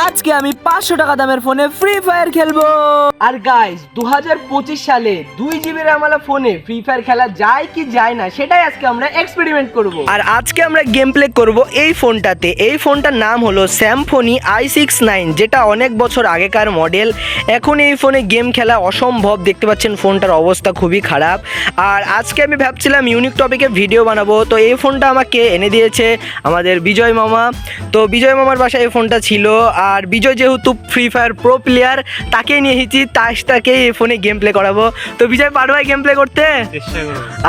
আজকে আমি 500 টাকা দামের ফোনে ফ্রি ফায়ার খেলবো। আর গাইস 2025 সালে 2 জিবি র্যাম वाला ফোনে ফ্রি ফায়ার খেলা যায় কি যায় না সেটাই আজকে আমরা এক্সপেরিমেন্ট করব। আর আজকে আমরা গেম প্লে করব এই ফোনটাতে। এই ফোনটার নাম হলো স্যামফনি i69, যেটা অনেক বছর আগেকার মডেল। এখন এই ফোনে গেম খেলা অসম্ভব, দেখতে পাচ্ছেন ফোনটার অবস্থা খুবই খারাপ। আর আজকে আমি ভাবছিলাম ইউনিক টপিকে ভিডিও বানাবো, তো এই ফোনটা আমাকে এনে দিয়েছে আমাদের বিজয় মামা। তো বিজয় মামার বাসায় এই ফোনটা ছিল, আর বিজয় যেহেতু ফ্রি ফায়ার প্রো প্লেয়ার তাকে নিয়ে এসেছি, তাকে এই ফোনে গেম প্লে করাবো। তো বিজয় পারবে গেম প্লে করতে?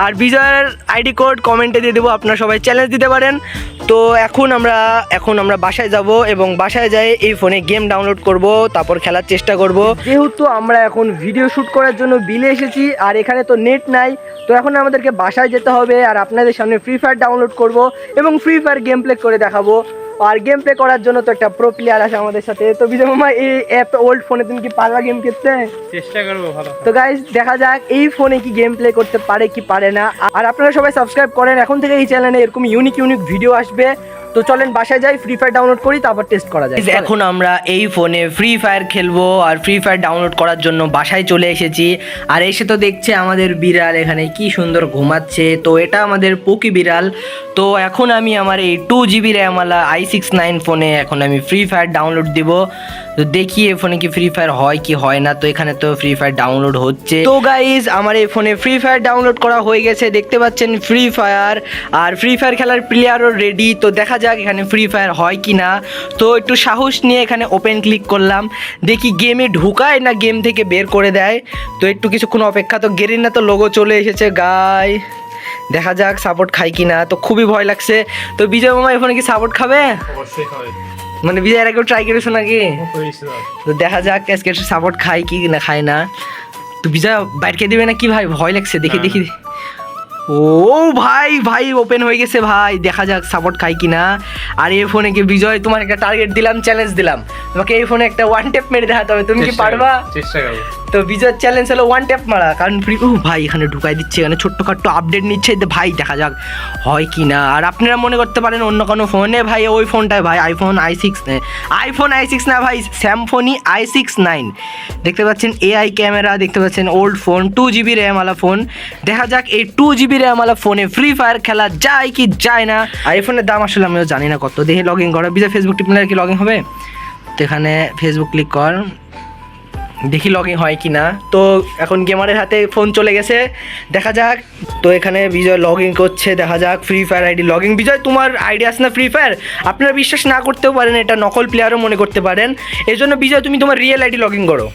আর বিজয়ের আইডি কোড কমেন্টে দিয়ে দেবো, আপনারা সবাই চ্যালেঞ্জ দিতে পারেন। তো এখন আমরা বাসায় যাব এবং বাসায় যাই এই ফোনে গেম ডাউনলোড করব, তারপর খেলার চেষ্টা করব। যেহেতু আমরা এখন ভিডিও শ্যুট করার জন্য বিলে এসেছি আর এখানে তো নেট নাই, তো এখন আমাদেরকে বাসায় যেতে হবে আর আপনাদের সামনে ফ্রি ফায়ার ডাউনলোড করব এবং ফ্রি ফায়ার গেম প্লে করে দেখাবো। আর গেম প্লে করার জন্য তো একটা প্রো প্লেয়ার আছে আমাদের সাথে। তো বিজয় মামা, এই এত ওল্ড ফোনে তুমি কি পারবা গেম খেলতে? চেষ্টা করবো ভালো। তো গাইস দেখা যাক এই ফোনে কি গেম প্লে করতে পারে কি পারে না। আর আপনারা সবাই সাবস্ক্রাইব করেন, এখন থেকে এই চ্যানেলে এরকম ইউনিক ভিডিও আসবে। তো চলেন বাসায় যাই, ফ্রি ফায়ার ডাউনলোড করি, তারপর টেস্ট করা যায়। এখন আমরা এই ফোনে ফ্রি ফায়ার খেলবো আর ফ্রি ফায়ার ডাউনলোড করার জন্য বাসায় চলে এসেছি। আর এসে তো দেখছে আমাদের বিড়াল এখানে কি সুন্দর ঘুমাচ্ছে। তো এটা আমাদের পোকি বিড়াল। তো এখন আমি আমার এই 2 জিবি র্যাম वाला i69 ফোনে এখন আমি ফ্রি ফায়ার ডাউনলোড দিব। তো দেখি এই ফোনে কি ফ্রি ফায়ার হয় কি হয় না। তো এখানে তো ফ্রি ফায়ার ডাউনলোড হচ্ছে। তো গাইজ আমার এই ফোনে ফ্রি ফায়ার ডাউনলোড করা হয়ে গেছে, দেখতে পাচ্ছেন ফ্রি ফায়ার। আর ফ্রি ফায়ার খেলার প্লেয়ারও রেডি। তো দেখা যাক এখানে ফ্রি ফায়ার হয় কি না। তো একটু সাহস নিয়ে এখানে ওপেন ক্লিক করলাম, দেখি গেমে ঢুকায় না গেম থেকে বের করে দেয়। তো একটু কিছুক্ষণ অপেক্ষা। তো গেরিনা তো লোগো চলে এসেছে গাই, দেখা যাক সাপোর্ট খাই কি না। তো খুবই ভয় লাগছে। তো বিজয় মামা এখানে কি সাপোর্ট খাবে? অবশ্যই খাবে। মানে বিজয় এর আগেও ট্রাই করেছো নাকি? তো দেখা যাক আজকে সাপোর্ট খাই কি না খায় না। তো বিজয় বাইরকে দিবে না কি ভাই? ভয় লাগছে, দেখি। ও ভাই ওপেন হয়ে গেছে ভাই, দেখা যাক সাপোর্ট খাই কি না। আর এই ফোনে কি বিজয় তোমার একটা টার্গেট দিলাম, চ্যালেঞ্জ দিলাম তোমাকে, এই ফোনে একটা ওয়ান ট্যাপ মেরে দেখাতে হবে, তুমি কি পারবা? চেষ্টা করব। তো বিজয়ের চ্যালেঞ্জ হলো ওয়ান ট্যাপ মারা, কারণ ফ্রি। ও ভাই এখানে ঢুকাই দিচ্ছে, এখানে ছোট্টখাট্টো আপডেট নিচ্ছে ভাই, দেখা যাক হয় কি না। আর আপনারা মনে করতে পারেন অন্য কোনো ফোনে ভাই, ওই ফোনটায় ভাই আইফোন i6 না ভাই, স্যামফনি i69 দেখতে পাচ্ছেন, AI ক্যামেরা দেখতে পাচ্ছেন, ওল্ড ফোন, 2 জিবি র্যাম वाला ফোন। দেখা যাক এই 2 জিবি র্যাম वाला ফোনে ফ্রি ফায়ার খেলা যায় কি যায় না। আইফোনের দাম আসলে আমিও জানি না কত। দেখে লগ ইন করা, বিজয় ফেসবুক টিপলে কি লগ ইন হবে? তো এখানে ফেসবুক ক্লিক কর, দেখি লগ ইন হয় কি না। তো এখন গেমারের হাতে ফোন চলে গেছে, দেখা যাক। তো এখানে বিজয় লগ ইন করছে, দেখা যাক Free Fire ID log in. Bijoy তোমার আইডি আছে না ফ্রি ফায়ার? আপনারা বিশ্বাস না করতেও পারেন, এটা নকল প্লেয়ারও মনে করতে পারেন। এই জন্য বিজয় তুমি তোমার রিয়েল আইডি লগ ইন করো,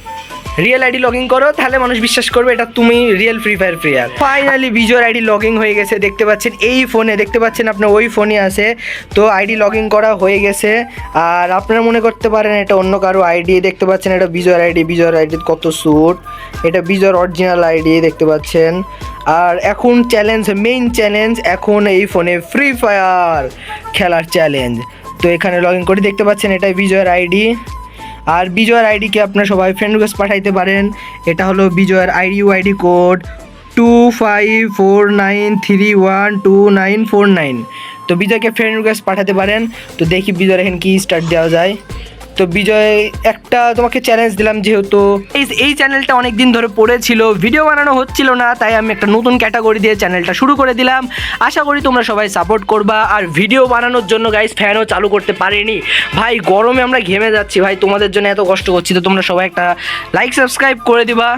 তাহলে মানুষ বিশ্বাস করবে এটা তুমি real free fire player. Finally বিজয়ের আইডি লগ ইন হয়ে গেছে, দেখতে পাচ্ছেন এই ফোনে, দেখতে পাচ্ছেন আপনার ওই ফোনে আছে। তো আইডি লগ ইন করা হয়ে গেছে। আর আপনারা মনে করতে পারেন এটা অন্য কারো আইডি, দেখতে পাচ্ছেন এটা বিজয়ের আইডি কত স্যুট, এটা বিজয়ের অরিজিনাল আইডি দেখতে পাচ্ছেন। আর এখন মেইন চ্যালেঞ্জ এখন এই ফোনে ফ্রি ফায়ার খেলার চ্যালেঞ্জ। তো এখানে লগ ইন করে দেখতে পাচ্ছেন এটাই বিজয়ের আইডি। আর বিজয়ের আইডিকে আপনারা সবাই ফ্রেন্ড রিকোয়েস্ট পাঠাইতে পারেন। এটা হলো বিজয়ের আইডি কোড 2549312949। তো বিজয়কে ফ্রেন্ড রিকোয়েস্ট পাঠাতে পারেন। তো দেখি বিজয়ের এখানে কি স্টার্ট দেওয়া যায়। তো বিজয় একটা তোমাকে চ্যালেঞ্জ দিলাম, যেহেতু এই চ্যানেলটা অনেক দিন ধরে পড়েছিল, ভিডিও বানানো হচ্ছিল না, তাই আমি একটা নতুন ক্যাটাগরি দিয়ে চ্যানেলটা শুরু করে দিলাম। আশা করি তোমরা সবাই সাপোর্ট করবা। আর ভিডিও বানানোর জন্য গাইস ফ্যানও চালু করতে পারিনি ভাই, গরমে আমরা ঘেমে যাচ্ছি ভাই, তোমাদের জন্য এত কষ্ট করছি। তো তোমরা সবাই একটা লাইক সাবস্ক্রাইব করে দিবা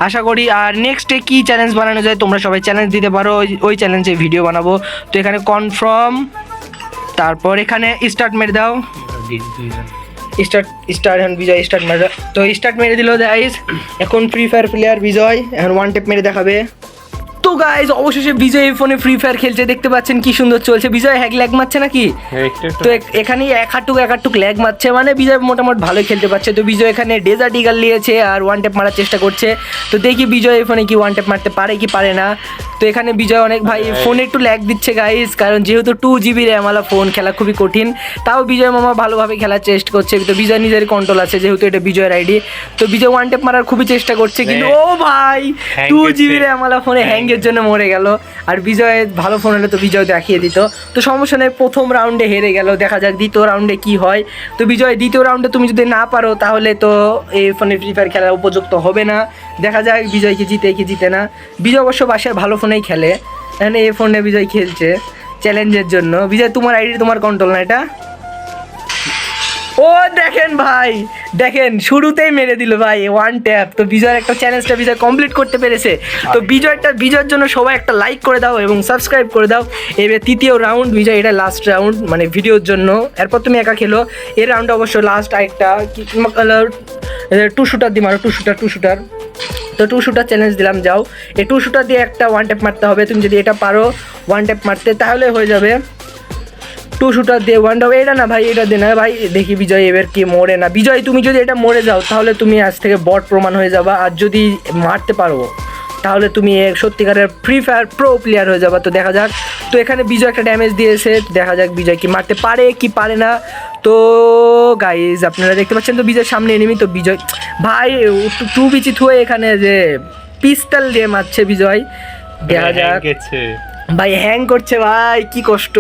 আশা করি। আর নেক্সটে কি চ্যালেঞ্জ বানানো যায় তোমরা সবাই চ্যালেঞ্জ দিতে পারো, ওই চ্যালেঞ্জে ভিডিও বানাবো। তো এখানে কনফার্ম, তারপর এখানে স্টার্ট মেরে দাও। স্টার্ট বিজয় স্টার্ট মেরে, তো স্টার্ট মেরে দিল গাইস। এখন ফ্রি ফায়ার প্লেয়ার বিজয় এখন ওয়ান টেপ মেরে দেখাবে। তো গাইস অবশেষে বিজয় এই ফোনে ফ্রি ফায়ার খেলছে, দেখতে পাচ্ছেন কি সুন্দর চলছে। বিজয় হ্যাক ল্যাগ মারছে নাকি? তো এখানে এক হাটুক ল্যাগ মারছে, মানে বিজয় মোটামুটি ভালোই খেলতে পারছে। তো বিজয় এখানে ডেজার্ট ইগল নিয়েছে আর ওয়ান টেপ মারার চেষ্টা করছে। তো দেখি বিজয় এই ফোনে কি ওয়ান টেপ মারতে পারে কি পারে না। তো এখানে বিজয় অনেক ভাই ফোনে একটু ল্যাগ দিচ্ছে গাইস, কারণ যেহেতু 2 জিবি র্যাম वाला ফোন খেলা খুবই কঠিন। তাও বিজয় মামা ভালোভাবে খেলার চেষ্টা করছে। তো বিজয় নিজের কন্ট্রোল আছে, যেহেতু এটা বিজয়ের আইডি। তো বিজয় ওয়ান টেপ মারার খুবই চেষ্টা করছে, কিন্তু ও ভাই 2 জিবি র্যাম वाला ফোনে হ্যাঙ্গে হ্যাংয়ের জন্য মরে গেল। আর বিজয় ভালো ফোন হলে তো বিজয় দেখিয়ে দিত। তো সমস্যা নেই, প্রথম রাউন্ডে হেরে গেল, দেখা যাক দ্বিতীয় রাউন্ডে কি হয়। তো বিজয় দ্বিতীয় রাউন্ডে তুমি যদি না পারো তাহলে তো এই ফোনে ফ্রি ফায়ার খেলার উপযুক্ত হবে না। দেখা যাক বিজয় কি জিতে না। বিজয় অবশ্য বাসায় ভালো ফোনেই খেলে, এখানে এই ফোনে বিজয় খেলছে চ্যালেঞ্জের জন্য। বিজয় তোমার আইডি তোমার কন্ট্রোল না এটা? ও দেখেন ভাই, দেখেন শুরুতেই মেরে দিল ভাই, ওয়ান ট্যাপ। তো বিজয়ের একটা চ্যালেঞ্জটা বিজয় কমপ্লিট করতে পেরেছে। তো বিজয়ের জন্য সবাই একটা লাইক করে দাও এবং সাবস্ক্রাইব করে দাও। এবার তৃতীয় রাউন্ড বিজয়, এটা লাস্ট রাউন্ড মানে ভিডিওর জন্য। এরপর তুমি একা খেলো। এই রাউন্ডে অবশ্য লাস্ট আরেকটা টু শুটার দিই মারো, টু শুটার। তো টু শুটার চ্যালেঞ্জ দিলাম, যাও এই টু শুটার দিয়ে একটা ওয়ান ট্যাপ মারতে হবে। তুমি যদি এটা পারো ওয়ান ট্যাপ মারতে তাহলে হয়ে যাবে। টু শুটার দিয়ে ওয়ান ট্যাপ, এটা না ভাই, এটা দে না ভাই। দেখি বিজয় এবার কি মরে না। বিজয় তুমি যদি এটা মরে যাও তাহলে তুমি আজ থেকে বট প্রমাণ হয়ে যাবা। আর যদি মারতে পারো তাহলে তুমি সত্যিকারের ফ্রি ফায়ার প্রো প্লেয়ার হয়ে যাবা। তো দেখা যাক। তো এখানে বিজয় একটা ড্যামেজ দিয়েছে, দেখা যাক বিজয় কি মারতে পারে কি পারে না। তো গাইজ আপনারা দেখতে পাচ্ছেন তো বিজয়ের সামনে এনিমি। তো বিজয় ভাই টু বিচি থুয়ে এখানে যে পিস্তল দিয়ে মারছে বিজয়, দেখা যাক। ভাই হ্যাং করছে ভাই, কি কষ্ট।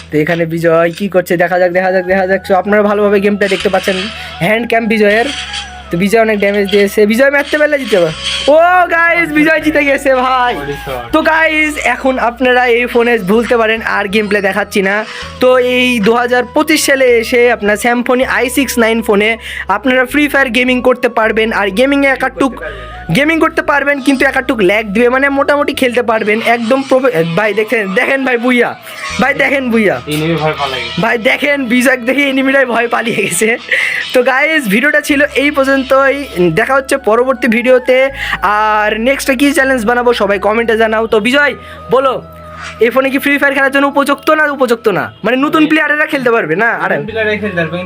তো এখানে বিজয় কি করছে দেখা যাক। তো আপনারা ভালোভাবে গেমটা দেখতে পাচ্ছেন, হ্যান্ড ক্যাম্প বিজয়ের। তো বিজয় অনেক ড্যামেজ দিয়েছে, বিজয় মারতে পারলে জিতে যাবে। ও গাইজ বিজয় জিতে গেছে ভাই। তো গাইজ এখন আপনারা এই ফোনে ভুলতে পারেন, আর গেম প্লে দেখাচ্ছি না। তো এই 2025 সালে এসে আপনার স্যামসং i6-9 ফোনে আপনারা ফ্রি ফায়ার গেমিং করতে পারবেন। আর গেমিংয়ে একাটুক গেমিং করতে পারবেন, কিন্তু একাটুক ল্যাগ দিবে, মানে মোটামুটি খেলতে পারবেন একদম ভাই দেখেন ভাই বুইয়া, ভাই দেখেন বুইয়া ভাই, দেখেন বিজয় দেখে এনিমিরাই ভয় পালিয়ে গেছে। তো গাইজ ভিডিওটা ছিল এই পর্যন্তই, দেখা হচ্ছে পরবর্তী ভিডিওতে। আর নেক্সটে কী চ্যালেঞ্জ বানাবো সবাই কমেন্টে জানাও। তো বিজয় বলো, এই ফোনে কি ফ্রি ফায়ার খেলার জন্য উপযুক্ত না মানে নতুন প্লেয়ারেরা খেলতে পারবে না? আর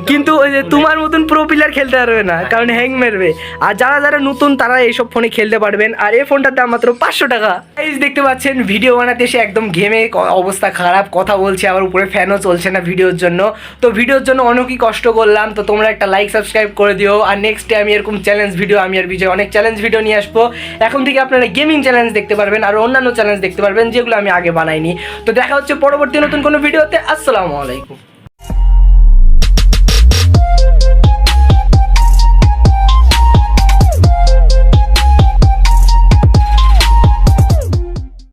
কিন্তু ওই যে তোমার মতন প্রো প্লেয়ার খেলতে পারবে না, কারণ হ্যাং মারবে। আর যারা নতুন তারা এইসব ফোনে খেলতে পারবেন। আর এই ফোনটার দাম মাত্র 500 টাকা। এই দেখতে পাচ্ছেন ভিডিও বানাতে এসে একদম ঘেমে অবস্থা খারাপ, কথা বলছে আবার উপরে ফ্যানও চলছে না ভিডিওর জন্য। তো ভিডিওর জন্য অনেকই কষ্ট করলাম। তো তোমরা একটা লাইক সাবস্ক্রাইব করে দিও। আর নেক্সটে আমি এরকম চ্যালেঞ্জ ভিডিও, আমি আর বিজয় অনেক চ্যালেঞ্জ ভিডিও নিয়ে আসবো। এখন থেকে আপনারা গেমিং চ্যালেঞ্জ দেখতে পারবেন আর অন্যান্য চ্যালেঞ্জ দেখতে পারবেন যেগুলো আমি আগে বানাইনি। তো দেখা হচ্ছে পরবর্তী নতুন কোনো ভিডিওতে। আসসালামু আলাইকুম।